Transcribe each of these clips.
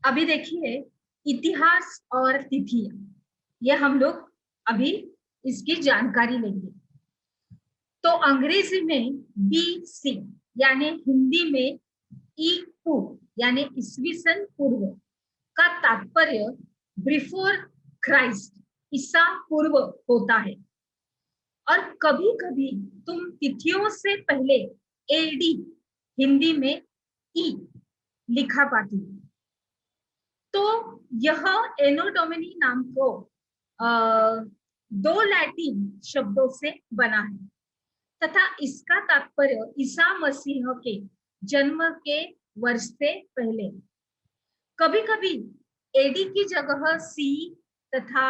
अभी देखिए, इतिहास और तिथियां, ये हम लोग अभी इसकी जानकारी लेंगे। तो अंग्रेजी में BC यानी हिंदी में ईपू यानी ईसवी सन पूर्व का तात्पर्य बिफोर क्राइस्ट, ईसा पूर्व होता है। और कभी कभी तुम तिथियों से पहले AD हिंदी में ई लिखा पाती हो। तो यह एनो डोमिनी नाम को दो लैटिन शब्दों से बना है तथा इसका तात्पर्य ईसा मसीह के जन्म के वर्ष से पहले। कभी कभी AD की जगह C तथा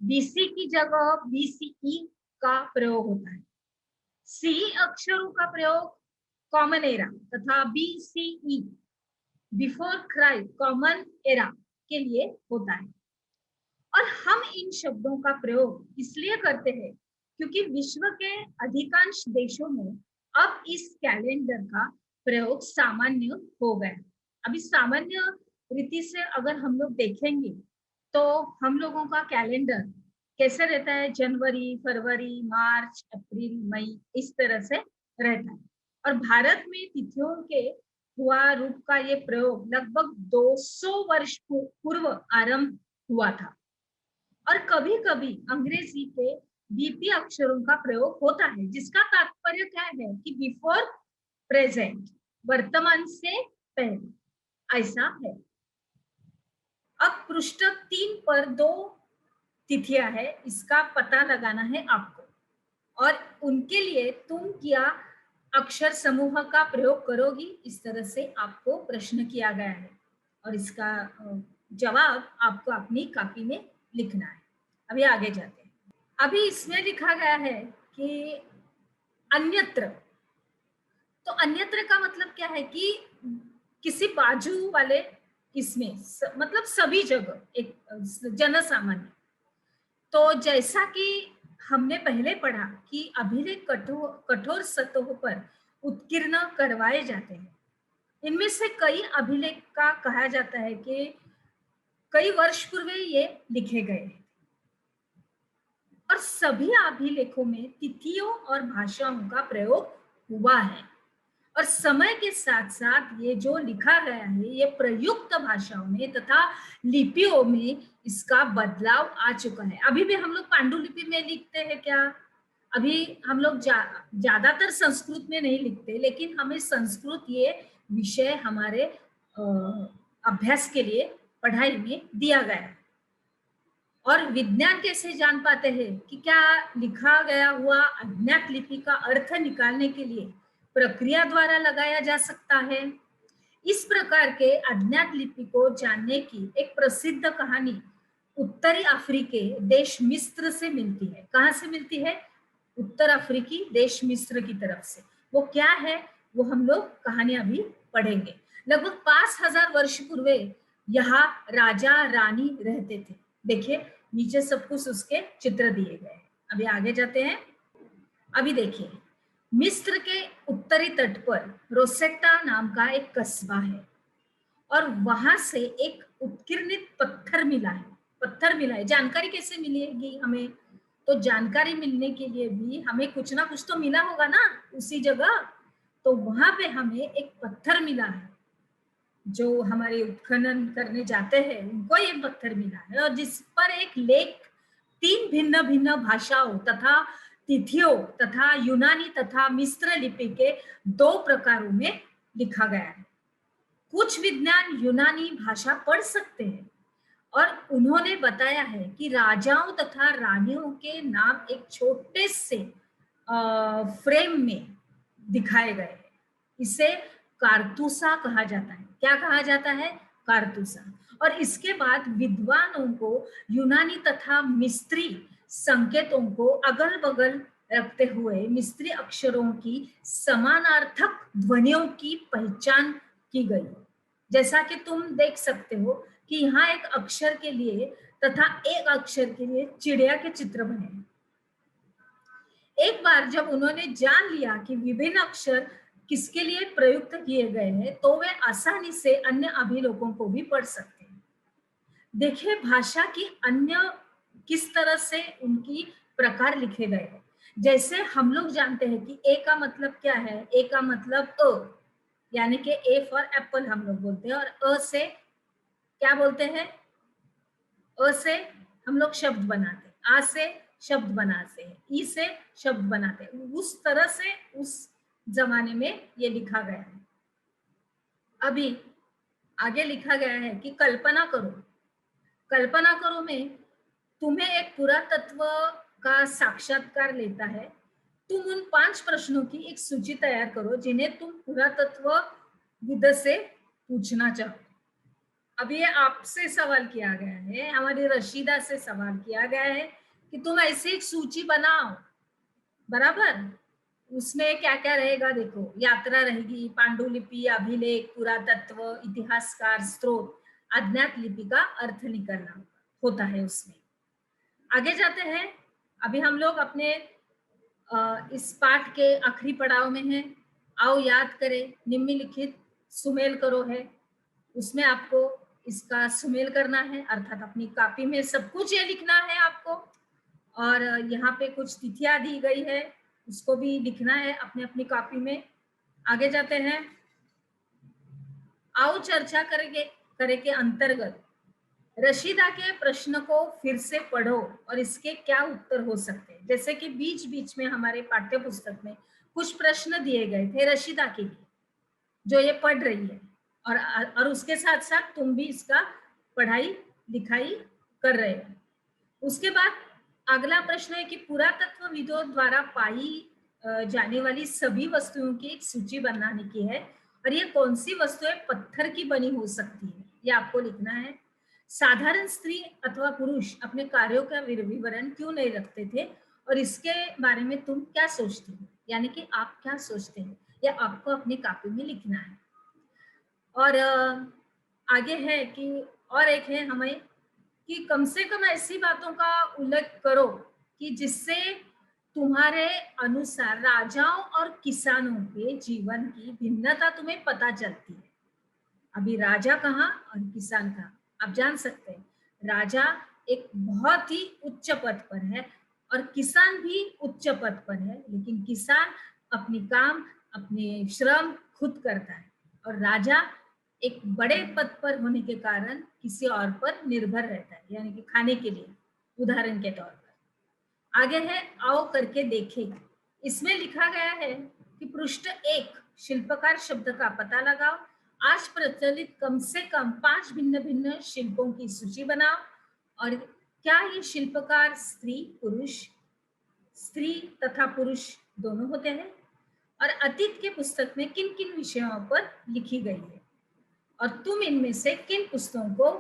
BC की जगह BCE का प्रयोग होता है। C अक्षरों का प्रयोग कॉमन एरा तथा BCE before Christ common era के लिए होता है। और हम इन शब्दों का प्रयोग इसलिए करते हैं क्योंकि विश्व के अधिकांश देशों में अब इस कैलेंडर का प्रयोग सामान्य हो गया। अभी सामान्य रीति से अगर हम लोग देखेंगे तो हम लोगों का कैलेंडर कैसे रहता है, जनवरी, फरवरी, मार्च, अप्रैल, मई, इस तरह से रहता है। और भारत में तिथियों के हुआ रूप का ये प्रयोग लगभग 200 वर्ष पूर्व आरंभ हुआ था। और कभी कभी अंग्रेजी के BP अक्षरों का प्रयोग होता है, जिसका तात्पर्य क्या है कि बिफोर प्रेजेंट, वर्तमान से पहले, ऐसा है। अब पृष्ठ 3 पर 2 तिथियां है, इसका पता लगाना है आपको। और उनके लिए तुम क्या अक्षर समूह का प्रयोग करोगी, इस तरह से आपको प्रश्न किया गया है और इसका जवाब आपको अपनी कॉपी में लिखना है। अभी आगे जाते हैं। अभी इसमें लिखा गया है कि अन्यत्र। तो अन्यत्र का मतलब क्या है कि किसी बाजू वाले, इसमें मतलब सभी जगह, एक जनसामान्य। तो जैसा कि हमने पहले पढ़ा कि अभिलेख कठोर सतहों पर उत्कीर्ण करवाए जाते हैं। इनमें से कई अभिलेख का कहा जाता है कि कई वर्ष पूर्व ये लिखे गए हैं। और सभी अभिलेखों में तिथियों और भाषाओं का प्रयोग हुआ है। और समय के साथ साथ ये जो लिखा गया है ये प्रयुक्त भाषाओं में तथा लिपियों में इसका बदलाव आ चुका है। अभी भी हम लोग पांडुलिपि में लिखते हैं क्या? अभी हम लोग ज्यादातर संस्कृत में नहीं लिखते, लेकिन हमें संस्कृत ये विषय हमारे अभ्यास के लिए पढ़ाई में दिया गया है। और विज्ञान कैसे जान पाते हैं कि क्या लिखा गया हुआ अज्ञात लिपि का अर्थ निकालने के लिए प्रक्रिया द्वारा लगाया जा सकता है। इस प्रकार के अज्ञात लिपि को जानने की एक प्रसिद्ध कहानी उत्तरी अफ्रीकी देश मिस्र से मिलती है। कहाँ से मिलती है? उत्तर अफ्रीकी देश मिस्र की तरफ से। वो क्या है वो हम लोग कहानी अभी पढ़ेंगे। लगभग 5000 वर्ष पूर्व यहाँ राजा रानी रहते थे। देखिए नीचे सब कुछ उसके चित्र दिए गए हैं। अभी आगे जाते हैं। अभी देखिए, मिस्र के उत्तरी तट पर रोसेटा नाम का एक कस्बा है और वहां से एक उत्कीर्णित पत्थर मिला है। जानकारी कैसे मिलेगी हमें? तो जानकारी मिलने के लिए भी हमें कुछ ना कुछ तो मिला होगा ना उसी जगह। तो वहां पे हमें एक पत्थर मिला है। जो हमारे उत्खनन करने जाते हैं उनको ये पत्थर मिला है और जिस पर एक लेख 3 भिन्न भिन्न भाषाओं तथा तिथियों तथा यूनानी तथा मिस्र लिपि के 2 प्रकारों में लिखा गया है। कुछ विद्वान यूनानी भाषा पढ़ सकते हैं और उन्होंने बताया है कि राजाओं तथा रानियों के नाम एक छोटे से फ्रेम में दिखाए गए हैं। इसे कारतूसा कहा जाता है। क्या कहा जाता है? कारतूसा। और इसके बाद विद्वानों को यूनानी तथा मिस्री संकेतों को अगल बगल रखते हुए मिस्री अक्षरों की समानार्थक ध्वनियों की पहचान की गई। जैसा कि तुम देख सकते हो कि यहाँ एक अक्षर के लिए तथा एक अक्षर के लिए चिड़िया के चित्र बने हैं। एक बार जब उन्होंने जान लिया कि विभिन्न अक्षर किसके लिए प्रयुक्त किए गए हैं तो वे आसानी से अन्य अभिलेखों को भी पढ़ सकते हैं। देखिए भाषा की अन्य किस तरह से उनकी प्रकार लिखे गए हैं। जैसे हम लोग जानते हैं कि ए का मतलब क्या है, ए का मतलब यानी कि ए फॉर एप्पल हम लोग बोलते हैं, और अ से क्या बोलते हैं, अ से हम लोग शब्द बनाते हैं, आ से शब्द बनाते हैं, ई से शब्द बनाते हैं। उस तरह से उस जमाने में ये लिखा गया है। अभी आगे लिखा गया है कि कल्पना करो, कल्पना करो में तुम्हें एक पुरातत्व का साक्षात्कार लेता है। तुम उन 5 प्रश्नों की एक सूची तैयार करो जिन्हें तुम पुरातत्व विद से पूछना चाहो। अब ये आपसे सवाल किया गया है, हमारी रशीदा से सवाल किया गया है कि तुम ऐसी एक सूची बनाओ, बराबर। उसमें क्या क्या रहेगा देखो, यात्रा रहेगी, पांडुलिपि, अभिलेख, पुरातत्व, इतिहासकार, स्रोत, अज्ञात लिपि का अर्थ निकलना होता है उसमें। आगे जाते हैं। अभी हम लोग अपने इस पाठ के आखिरी पड़ाव में हैं। आओ याद करें, निम्नलिखित सुमेल करो है, उसमें आपको इसका सुमेल करना है, अर्थात अपनी कॉपी में सब कुछ ये लिखना है आपको। और यहाँ पे कुछ तिथियां दी गई है, उसको भी लिखना है अपने अपनी कॉपी में। आगे जाते हैं। आओ चर्चा करेंगे के अंतर्गत रशीदा के प्रश्न को फिर से पढ़ो और इसके क्या उत्तर हो सकते हैं। जैसे कि बीच बीच में हमारे पाठ्य पुस्तक में कुछ प्रश्न दिए गए थे रशीदा के लिए, जो ये पढ़ रही है, और उसके साथ साथ तुम भी इसका पढ़ाई लिखाई कर रहे हो। उसके बाद अगला प्रश्न है कि पुरातत्वविदों द्वारा पाई जाने वाली सभी वस्तुओं की एक सूची बनाने की है, और ये कौन सी वस्तुएं पत्थर की बनी हो सकती है, ये आपको लिखना है। साधारण स्त्री अथवा पुरुष अपने कार्यों का विवरण क्यों नहीं रखते थे, और इसके बारे में तुम क्या सोचते हो, यानी कि आप क्या सोचते हैं, या आपको अपनी कॉपी में लिखना है। और आगे है कि और एक है हमें कि कम से कम ऐसी बातों का उल्लेख करो कि जिससे तुम्हारे अनुसार राजाओं और किसानों के जीवन की भिन्नता तुम्हें पता चलती है। अभी राजा कहाँ और किसान कहाँ, आप जान सकते हैं। राजा एक बहुत ही उच्च पद पर है और किसान भी उच्च पद पर है, लेकिन किसान अपनी काम, अपने श्रम खुद करता है, और राजा एक बड़े पद पर होने के कारण किसी और पर निर्भर रहता है, यानी कि खाने के लिए, उदाहरण के तौर पर। आगे है आओ करके देखें। इसमें लिखा गया है कि पृष्ठ 1 शिल्पकार शब्द का पता लगाओ। आज प्रचलित कम से कम 5 भिन्न भिन्न शिल्पों की सूची बनाओ, और क्या ये शिल्पकार स्त्री तथा पुरुष दोनों होते हैं, और अतीत के पुस्तक में किन किन विषयों पर लिखी गई है, और तुम इनमें से किन पुस्तकों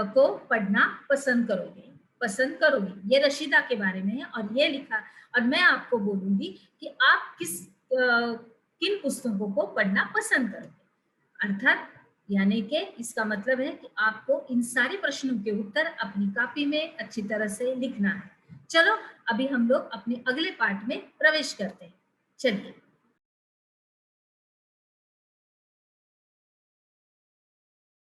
को पढ़ना पसंद करोगी। ये रशीदा के बारे में है, और ये लिखा, और मैं आपको बोलूंगी कि आप किन पुस्तकों को पढ़ना पसंद करोगे। अर्थात यानी कि इसका मतलब है कि आपको इन सारे प्रश्नों के उत्तर अपनी कॉपी में अच्छी तरह से लिखना है। चलो अभी हम लोग अपने अगले पार्ट में प्रवेश करते हैं। चलिए।